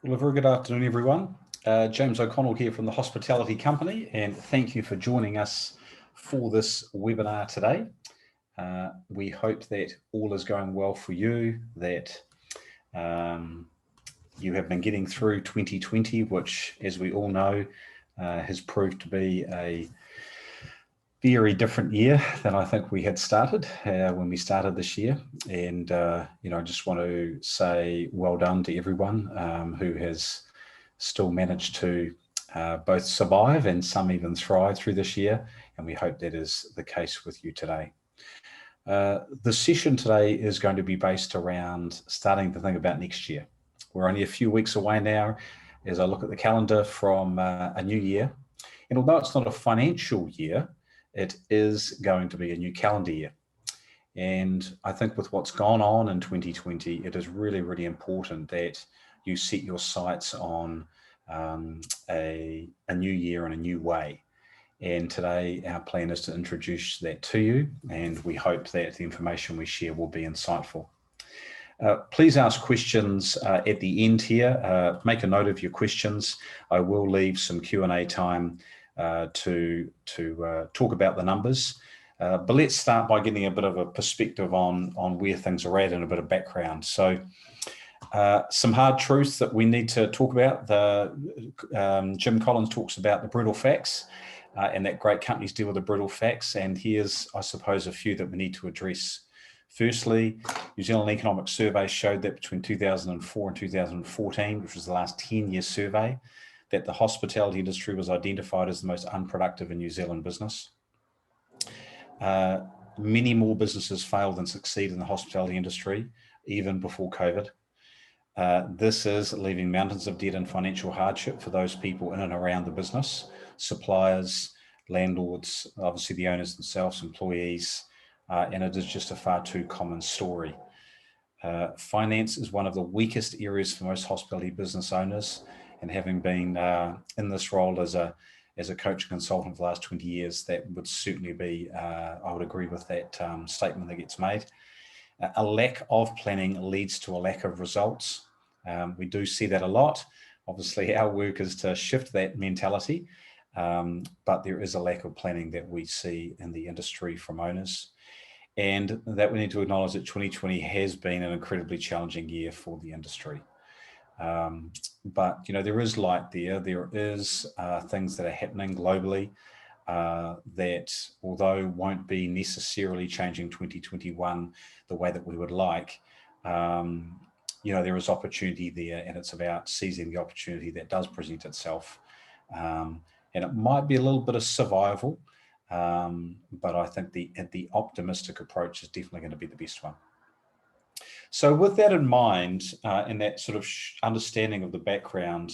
Well, a very good afternoon, everyone. James O'Connell here from the Hospitality Company, and thank you for joining us for this webinar today. We hope that all is going well for you, that you have been getting through 2020, which, as we all know, has proved to be a very different year than I think we had started when we started this year. And, I just want to say well done to everyone who has still managed to both survive and some even thrive through this year. And we hope that is the case with you today. The session today is going to be based around starting to think about next year. We're only a few weeks away now as I look at the calendar from a new year. And although it's not a financial year, it is going to be a new calendar year. And I think with what's gone on in 2020, it is really, really important that you set your sights on a new year in a new way. And today our plan is to introduce that to you, and we hope that the information we share will be insightful. Please ask questions at the end here. Make a note of your questions. I will leave some Q&A time to talk about the numbers. But let's start by getting a bit of a perspective on where things are at and a bit of background. So some hard truths that we need to talk about. Jim Collins talks about the brutal facts and that great companies deal with the brutal facts. And here's, I suppose, a few that we need to address. Firstly, New Zealand Economic Survey showed that between 2004 and 2014, which was the last 10-year survey, that the hospitality industry was identified as the most unproductive in New Zealand business. Many more businesses fail than succeed in the hospitality industry, even before COVID. This is leaving mountains of debt and financial hardship for those people in and around the business, suppliers, landlords, obviously the owners themselves, employees, and it is just a far too common story. Finance is one of the weakest areas for most hospitality business owners, and having been in this role as a coach and consultant for the last 20 years, that would certainly be, I would agree with that statement that gets made. A lack of planning leads to a lack of results. We do see that a lot. Obviously, our work is to shift that mentality, but there is a lack of planning that we see in the industry from owners. And that we need to acknowledge that 2020 has been an incredibly challenging year for the industry. But, there is light there. There is things that are happening globally that, although won't be necessarily changing 2021 the way that we would like, there is opportunity there, and it's about seizing the opportunity that does present itself. And it might be a little bit of survival, but I think the optimistic approach is definitely going to be the best one. So with that in mind, and that sort of understanding of the background,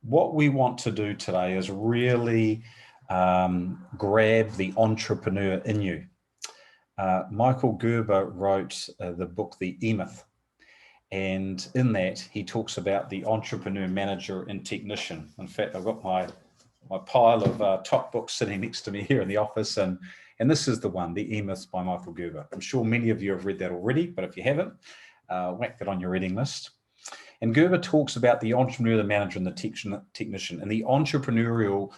what we want to do today is really grab the entrepreneur in you. Michael Gerber wrote the book, The E-Myth. And in that, he talks about the entrepreneur, manager, and technician. In fact, I've got my pile of top books sitting next to me here in the office, and this is the one, The E-Myth by Michael Gerber. I'm sure many of you have read that already, but if you haven't, whack that on your reading list. And Gerber talks about the entrepreneur, the manager, and the technician. And the entrepreneur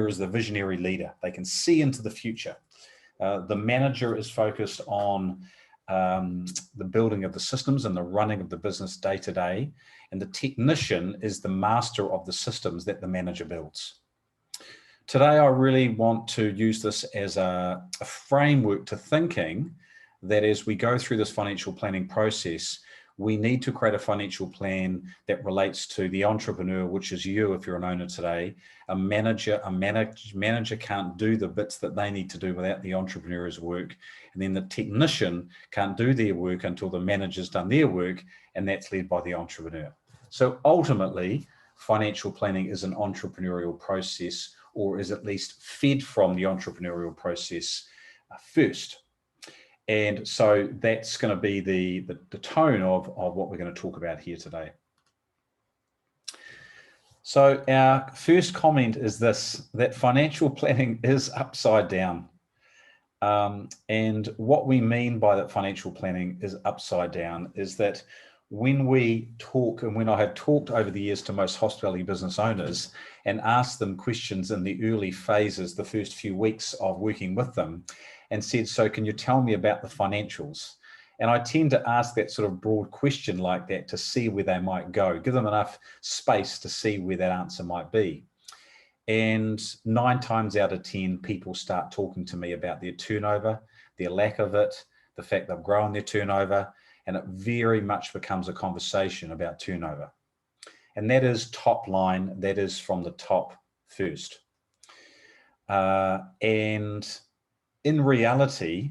is the visionary leader. They can see into the future. The manager is focused on the building of the systems and the running of the business day to day. And the technician is the master of the systems that the manager builds. Today, I really want to use this as a framework to thinking that as we go through this financial planning process, we need to create a financial plan that relates to the entrepreneur, which is you if you're an owner today. A manager can't do the bits that they need to do without the entrepreneur's work. And then the technician can't do their work until the manager's done their work, and that's led by the entrepreneur. So ultimately, financial planning is an entrepreneurial process, or is at least fed from the entrepreneurial process first. And so that's going to be the tone of what we're going to talk about here today. So our first comment is this, that financial planning is upside down. And what we mean by that financial planning is upside down is that when we talk, and when I had talked over the years to most hospitality business owners and asked them questions in the early phases, the first few weeks of working with them, and said, so can you tell me about the financials? And I tend to ask that sort of broad question like that to see where they might go, give them enough space to see where that answer might be. And 9 times out of 10, people start talking to me about their turnover, their lack of it, the fact they've grown their turnover, and it very much becomes a conversation about turnover. And that is top line, that is from the top first. And in reality,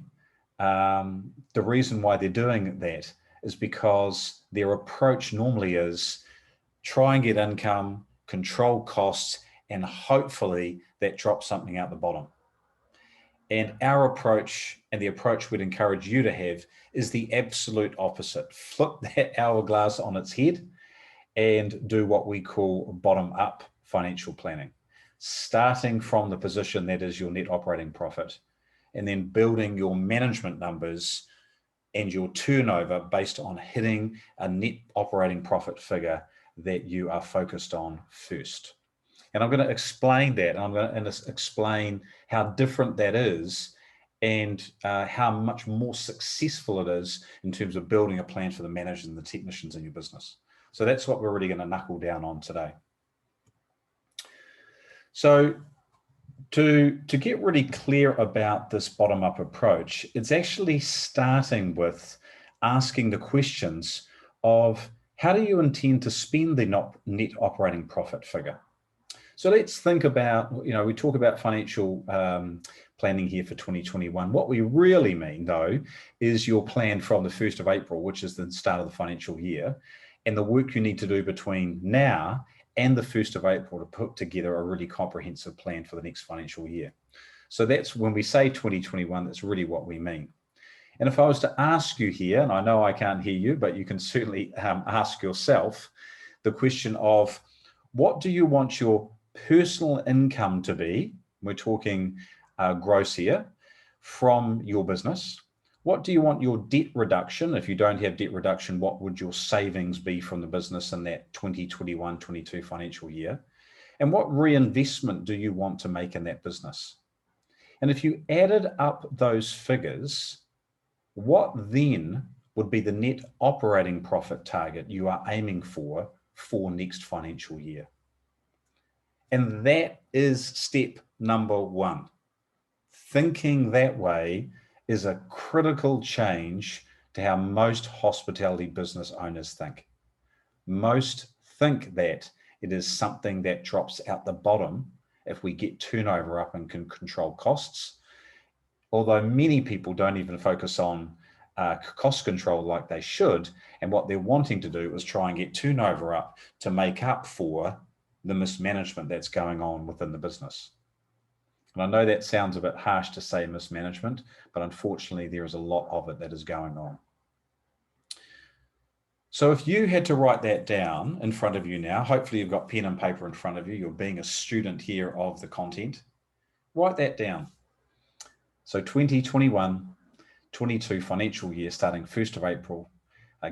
the reason why they're doing that is because their approach normally is try and get income, control costs, and hopefully that drops something out the bottom. And our approach, and the approach we'd encourage you to have, is the absolute opposite. Flip that hourglass on its head and do what we call bottom-up financial planning, starting from the position that is your net operating profit, and then building your management numbers and your turnover based on hitting a net operating profit figure that you are focused on first. And I'm going to explain that, and I'm going to explain how different that is and how much more successful it is in terms of building a plan for the managers and the technicians in your business. So that's what we're really going to knuckle down on today. So to get really clear about this bottom-up approach, it's actually starting with asking the questions of how do you intend to spend the net operating profit figure? So let's think about, we talk about financial planning here for 2021. What we really mean, though, is your plan from the 1st of April, which is the start of the financial year, and the work you need to do between now and the 1st of April to put together a really comprehensive plan for the next financial year. So that's when we say 2021, that's really what we mean. And if I was to ask you here, and I know I can't hear you, but you can certainly ask yourself the question of what do you want your personal income to be? We're talking gross here from your business. What do you want your debt reduction? If you don't have debt reduction, what would your savings be from the business in that 2021-22 financial year? And what reinvestment do you want to make in that business? And if you added up those figures, what then would be the net operating profit target you are aiming for next financial year? And that is step number 1. Thinking that way is a critical change to how most hospitality business owners think. Most think that it is something that drops out the bottom if we get turnover up and can control costs. Although many people don't even focus on cost control like they should, and what they're wanting to do is try and get turnover up to make up for the mismanagement that's going on within the business. And I know that sounds a bit harsh to say mismanagement, but unfortunately there is a lot of it that is going on. So if you had to write that down in front of you now, hopefully you've got pen and paper in front of you, you're being a student here of the content, write that down. So 2021-22 financial year starting 1st of April,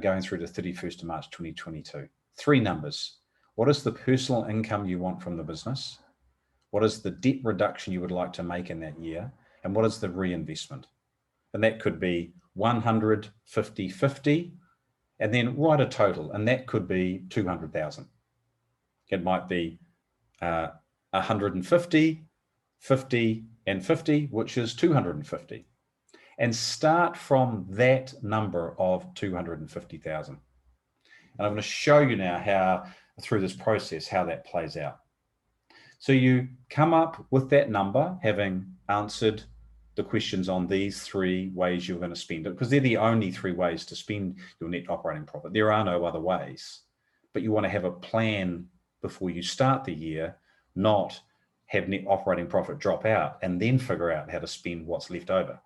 going through to 31st of March 2022. 3 numbers. What is the personal income you want from the business? What is the debt reduction you would like to make in that year? And what is the reinvestment? And that could be 100, 50, 50, and then write a total. And that could be 200,000. It might be 150, 50, and 50, which is 250. And start from that number of 250,000. And I'm going to show you now how, through this process, how that plays out. So you come up with that number, having answered the questions on these 3 ways you're going to spend it, because they're the only 3 ways to spend your net operating profit. There are no other ways, but you want to have a plan before you start the year, not have net operating profit drop out and then figure out how to spend what's left over.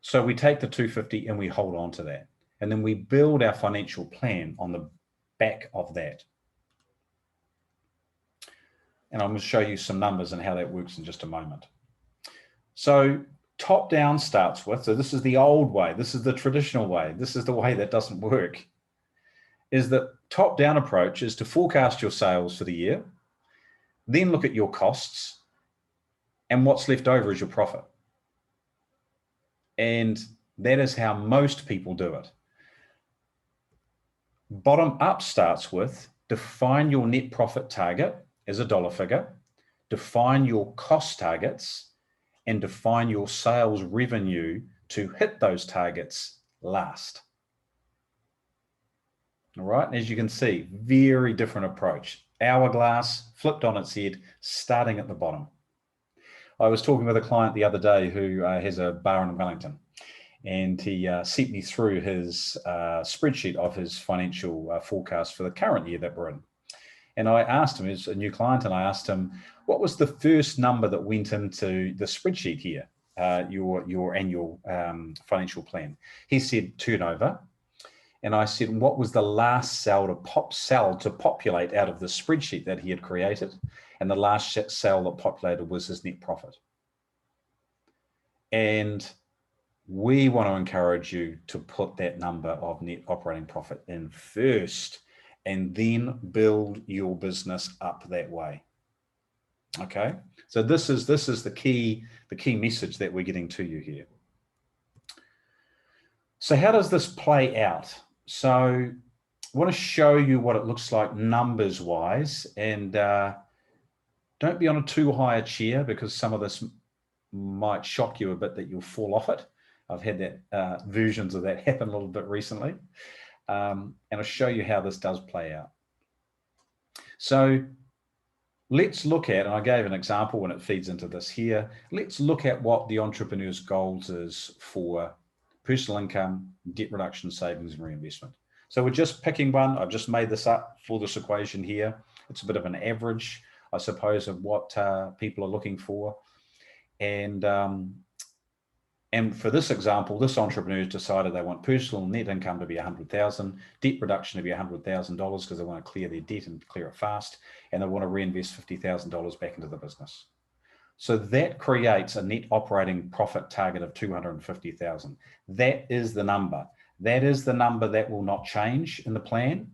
So we take the 250 and we hold on to that. And then we build our financial plan on the back of that. And I'm going to show you some numbers and how that works in just a moment. So top down starts with, so this is the old way, this is the traditional way, this is the way that doesn't work, is that top down approach is to forecast your sales for the year, then look at your costs, and what's left over is your profit. And that is how most people do it. Bottom up starts with define your net profit target as a dollar figure, define your cost targets, and define your sales revenue to hit those targets last. All right, as you can see, very different approach. Hourglass flipped on its head, starting at the bottom. I was talking with a client the other day who has a bar in Wellington, and he sent me through his spreadsheet of his financial forecast for the current year that we're in. And I asked him, he's a new client, and I asked him, what was the first number that went into the spreadsheet here, your annual financial plan? He said turnover. And I said, what was the last cell to populate out of the spreadsheet that he had created? And the last cell that populated was his net profit. And we want to encourage you to put that number of net operating profit in first, and then build your business up that way. Okay, so this is the key message that we're getting to you here. So how does this play out? So I want to show you what it looks like numbers wise, and don't be on a too high a chair, because some of this might shock you a bit that you'll fall off it. I've had that versions of that happen a little bit recently. And I'll show you how this does play out. So let's look at, and I gave an example when it feeds into this here, let's look at what the entrepreneur's goals is for personal income, debt reduction, savings, and reinvestment. So we're just picking one. I've just made this up for this equation here. It's a bit of an average, I suppose, of what people are looking for. And for this example, this entrepreneur has decided they want personal net income to be $100,000, debt reduction to be $100,000 because they want to clear their debt and clear it fast, and they want to reinvest $50,000 back into the business. So that creates a net operating profit target of $250,000. That is the number. That is the number that will not change in the plan,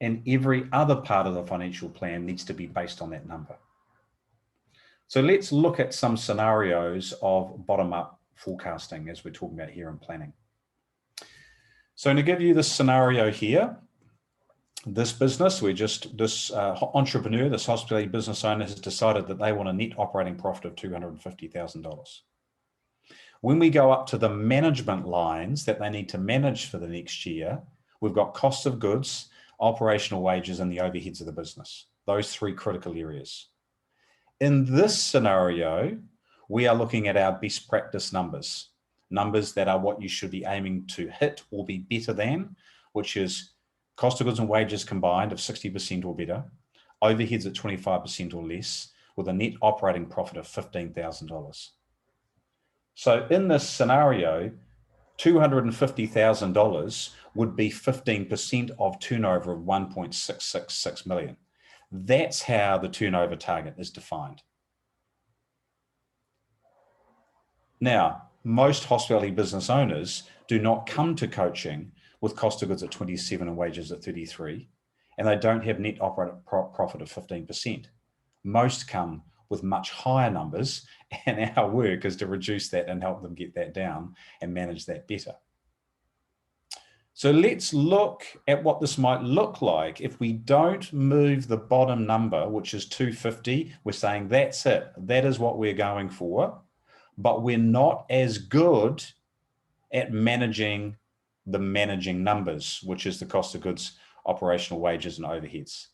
and every other part of the financial plan needs to be based on that number. So let's look at some scenarios of bottom-up forecasting as we're talking about here in planning. So to give you this scenario here, this business, this entrepreneur, this hospitality business owner has decided that they want a net operating profit of $250,000. When we go up to the management lines that they need to manage for the next year, we've got cost of goods, operational wages, and the overheads of the business. Those three critical areas. In this scenario, we are looking at our best practice numbers that are what you should be aiming to hit or be better than, which is cost of goods and wages combined of 60% or better, overheads at 25% or less, with a net operating profit of $15,000. So in this scenario, $250,000 would be 15% of turnover of 1.666 million. That's how the turnover target is defined. Now, most hospitality business owners do not come to coaching with cost of goods at 27 and wages at 33, and they don't have net operating profit of 15%. Most come with much higher numbers, and our work is to reduce that and help them get that down and manage that better. So let's look at what this might look like if we don't move the bottom number, which is 250. We're saying that's it. That is what we're going for, but we're not as good at managing the managing numbers, which is the cost of goods, operational wages, and overheads.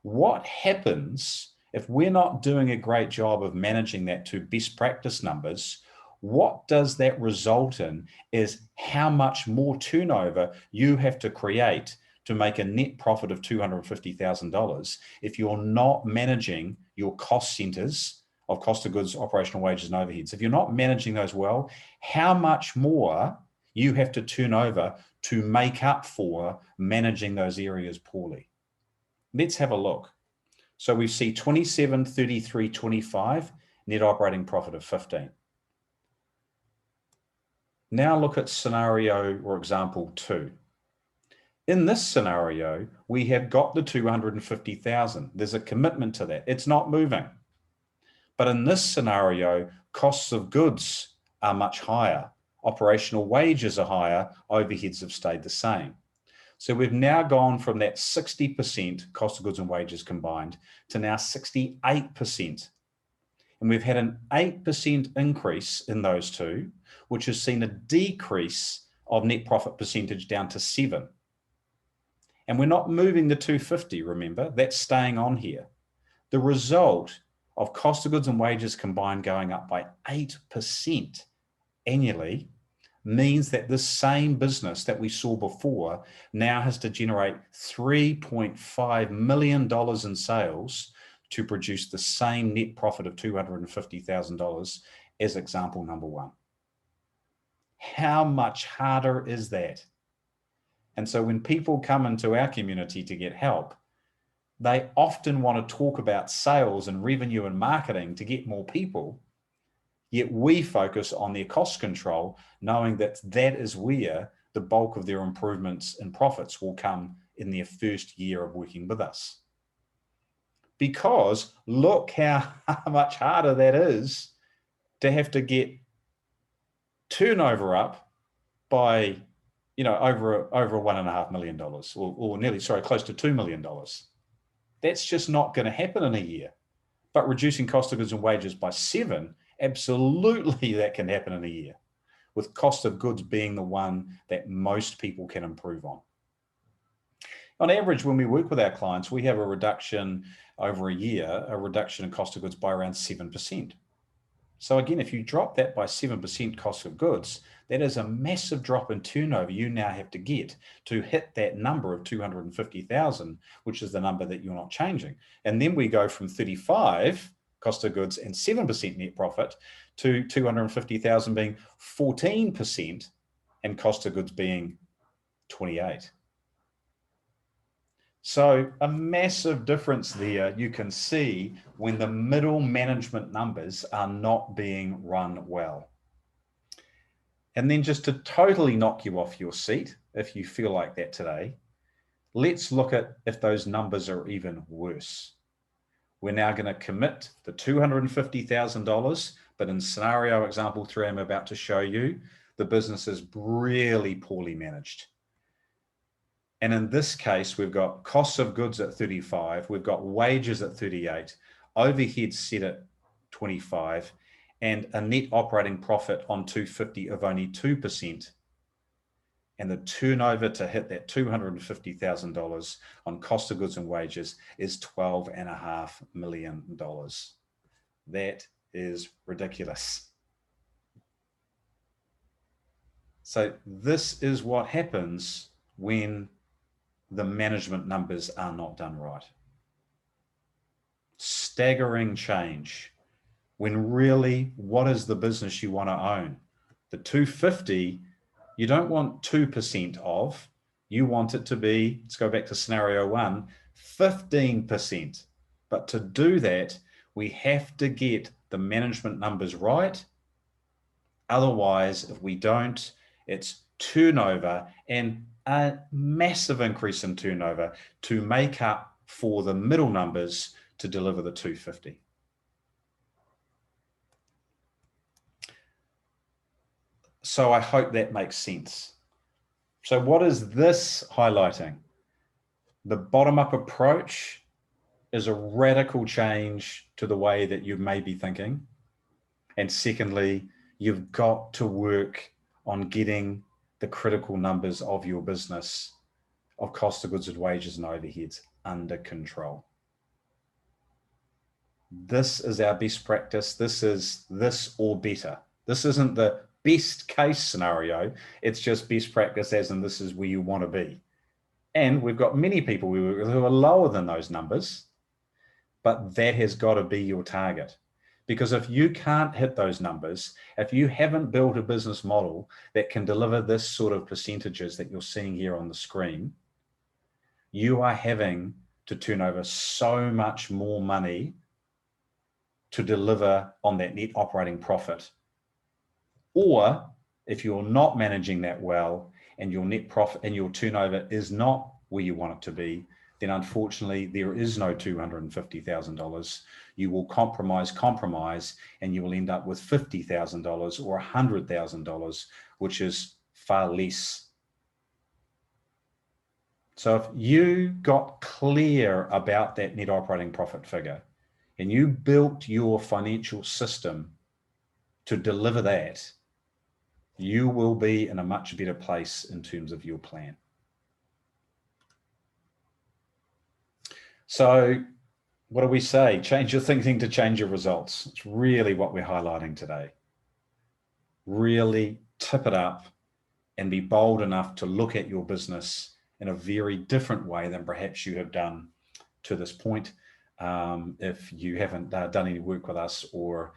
What happens if we're not doing a great job of managing that to best practice numbers? What does that result in is how much more turnover you have to create to make a net profit of $250,000 if you're not managing your cost centers of cost of goods, operational wages, and overheads. If you're not managing those well, how much more you have to turn over to make up for managing those areas poorly. Let's have a look. So we see 27, 33, 25, net operating profit of 15. Now look at scenario or example 2. In this scenario, we have got the 250,000. There's a commitment to that. It's not moving. But in this scenario, costs of goods are much higher. Operational wages are higher. Overheads have stayed the same. So we've now gone from that 60% cost of goods and wages combined to now 68%. And we've had an 8% increase in those two, which has seen a decrease of net profit percentage down to 7. And we're not moving the 250, remember, that's staying on here. The result of cost of goods and wages combined going up by 8% annually means that this same business that we saw before now has to generate $3.5 million in sales to produce the same net profit of $250,000 as example number 1. How much harder is that? And so when people come into our community to get help, they often want to talk about sales and revenue and marketing to get more people. Yet we focus on their cost control, knowing that that is where the bulk of their improvements and profits will come in their first year of working with us. Because look how much harder that is to have to get turnover up by, over $1.5 million or nearly, close to $2 million. That's just not going to happen in a year. But reducing cost of goods and wages by 7, absolutely that can happen in a year, with cost of goods being the one that most people can improve on. On average, when we work with our clients, we have a reduction over a year, a reduction in cost of goods by around 7%. So again, if you drop that by 7% cost of goods, that is a massive drop in turnover you now have to get to hit that number of 250,000, which is the number that you're not changing. And then we go from 35 cost of goods and 7% net profit to 250,000 being 14% and cost of goods being 28. So a massive difference there you can see when the middle management numbers are not being run well. And then just to totally knock you off your seat, if you feel like that today, let's look at if those numbers are even worse. We're now going to commit the $250,000, but in scenario example 3 I'm about to show you, the business is really poorly managed. And in this case, we've got costs of goods at 35, we've got wages at 38, overheads set at 25, and a net operating profit on 250 of only 2%. And the turnover to hit that $250,000 on cost of goods and wages is $12.5 million. That is ridiculous. So this is what happens when the management numbers are not done right. Staggering change when really, what is the business you want to own? The 250, you don't want 2% of, you want it to be, let's go back to scenario 1, 15%. But to do that, we have to get the management numbers right. Otherwise, if we don't, it's turnover and a massive increase in turnover to make up for the middle numbers to deliver the 250. So I hope that makes sense. So what is this highlighting? The bottom-up approach is a radical change to the way that you may be thinking. And secondly, you've got to work on getting the critical numbers of your business of cost of goods and wages and overheads under control. This is our best practice. This is this or better. This isn't the best case scenario. It's just best practice as in this is where you want to be. And we've got many people we work with who are lower than those numbers, but that has got to be your target. Because if you can't hit those numbers, if you haven't built a business model that can deliver this sort of percentages that you're seeing here on the screen, you are having to turn over so much more money to deliver on that net operating profit. Or If you're not managing that well and your net profit and your turnover is not where you want it to be, then unfortunately there is no $250,000. You will compromise, and you will end up with $50,000 or $100,000, which is far less. So if you got clear about that net operating profit figure and you built your financial system to deliver that, you will be in a much better place in terms of your plan. So what do we say? Change your thinking to change your results. It's really what we're highlighting today. Really tip it up and be bold enough to look at your business in a very different way than perhaps you have done to this point. If you haven't done any work with us, or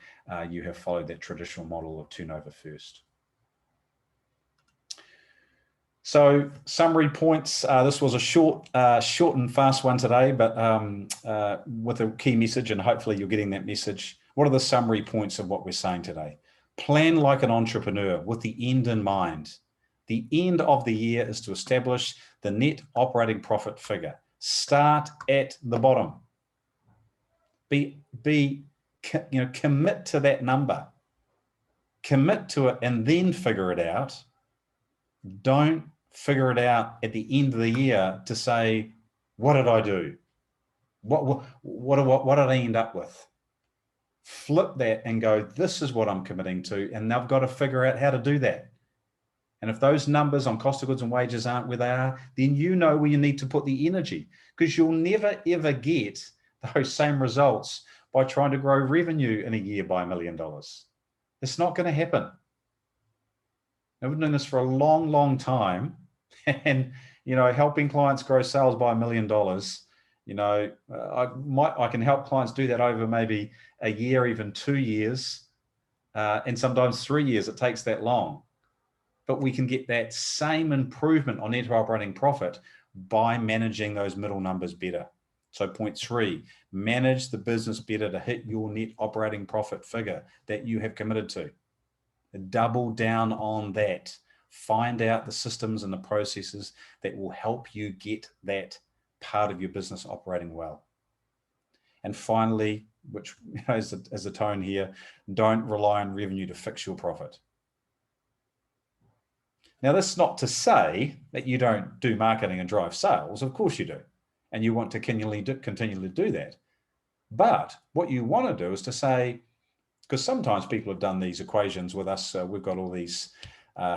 you have followed that traditional model of turnover first. So summary points, this was a short and fast one today, but with a key message, and hopefully you're getting that message. What are the summary points of what we're saying today? Plan like an entrepreneur with the end in mind. The end of the year is to establish the net operating profit figure. Start at the bottom. Commit to that number. Commit to it and then figure it out. Don't figure it out at the end of the year to say, what did I do? What did I end up with? Flip that and go, this is what I'm committing to, and I've got to figure out how to do that. And if those numbers on cost of goods and wages aren't where they are, then you know where you need to put the energy, because you'll never, ever get those same results by trying to grow revenue in a year by $1 million. It's not going to happen. I've been doing this for a long, long time, and helping clients grow sales by $1 million. I can help clients do that over maybe a year, even 2 years, and sometimes 3 years. It takes that long, but we can get that same improvement on net operating profit by managing those middle numbers better. So point 3, manage the business better to hit your net operating profit figure that you have committed to. Double down on that. Find out the systems and the processes that will help you get that part of your business operating well. And finally, which is the tone here, don't rely on revenue to fix your profit. Now, that's not to say that you don't do marketing and drive sales. Of course you do. And you want to continually do that. But what you want to do is to say, because sometimes people have done these equations with us. We've got all these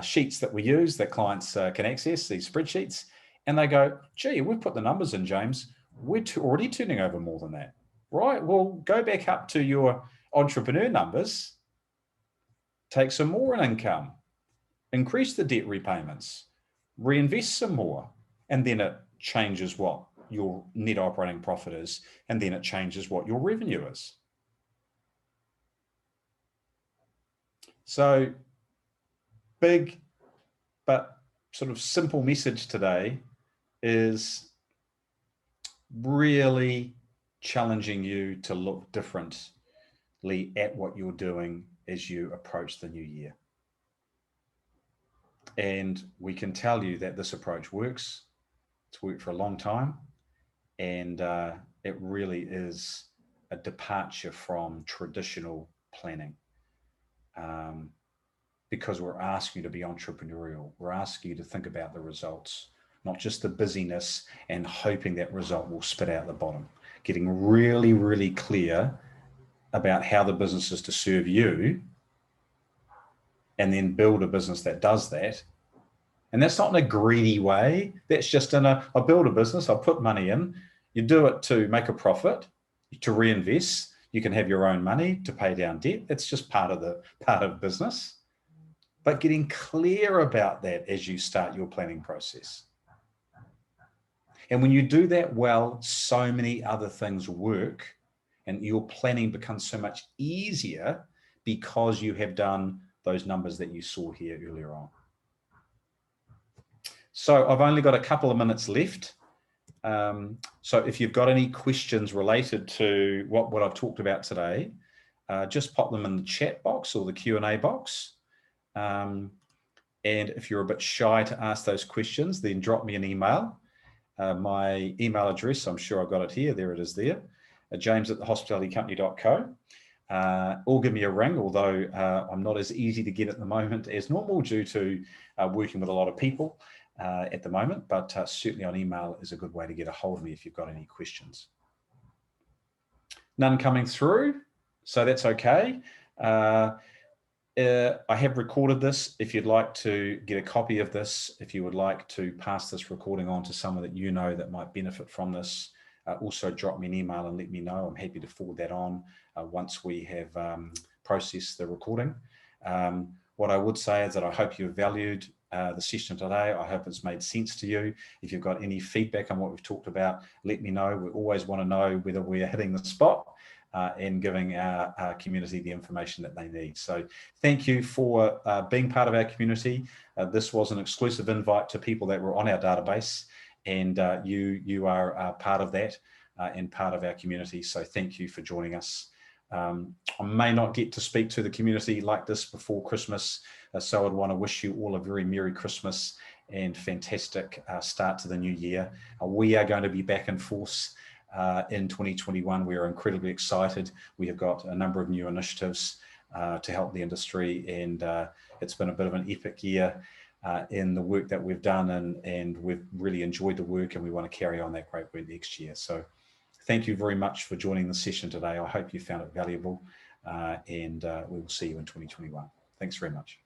sheets that we use that clients can access, these spreadsheets, and they go, gee, we've put the numbers in, James. We're already turning over more than that, right? Well, go back up to your entrepreneur numbers, take some more in income, increase the debt repayments, reinvest some more, and then it changes what your net operating profit is, and then it changes what your revenue is. So big but sort of simple message today is really challenging you to look differently at what you're doing as you approach the new year. And we can tell you that this approach works. It's worked for a long time, and it really is a departure from traditional planning. Because we're asking you to be entrepreneurial. We're asking you to think about the results, not just the busyness and hoping that result will spit out the bottom. Getting really, really clear about how the business is to serve you, and then build a business that does that. And that's not in a greedy way. That's just in I build a business, I put money in. You do it to make a profit, to reinvest. You can have your own money to pay down debt. It's just part of business. But getting clear about that as you start your planning process. And when you do that well, so many other things work, and your planning becomes so much easier because you have done those numbers that you saw here earlier on. So I've only got a couple of minutes left. So if you've got any questions related to what I've talked about today, just pop them in the chat box or the Q&A box. And if you're a bit shy to ask those questions, then drop me an email. My email address, I'm sure I've got it here. There it is there. james@thehospitalitycompany.co. Or give me a ring, although I'm not as easy to get at the moment as normal due to working with a lot of people at the moment, but certainly on email is a good way to get a hold of me if you've got any questions. None coming through, so that's okay. I have recorded this. If you'd like to get a copy of this, if you would like to pass this recording on to someone that you know that might benefit from this, also drop me an email and let me know. I'm happy to forward that on once we have processed the recording. What I would say is that I hope you've valued the session today. I hope it's made sense to you. If you've got any feedback on what we've talked about, let me know. We always want to know whether we're hitting the spot and giving our community the information that they need. So thank you for being part of our community. This was an exclusive invite to people that were on our database, and you are part of that and part of our community. So thank you for joining us. I may not get to speak to the community like this before Christmas, so I'd want to wish you all a very Merry Christmas and fantastic start to the new year. We are going to be back in force in 2021. We are incredibly excited. We have got a number of new initiatives to help the industry, and it's been a bit of an epic year in the work that we've done, and we've really enjoyed the work, and we want to carry on that great work next year. So thank you very much for joining the session today. I hope you found it valuable, and we will see you in 2021. Thanks very much.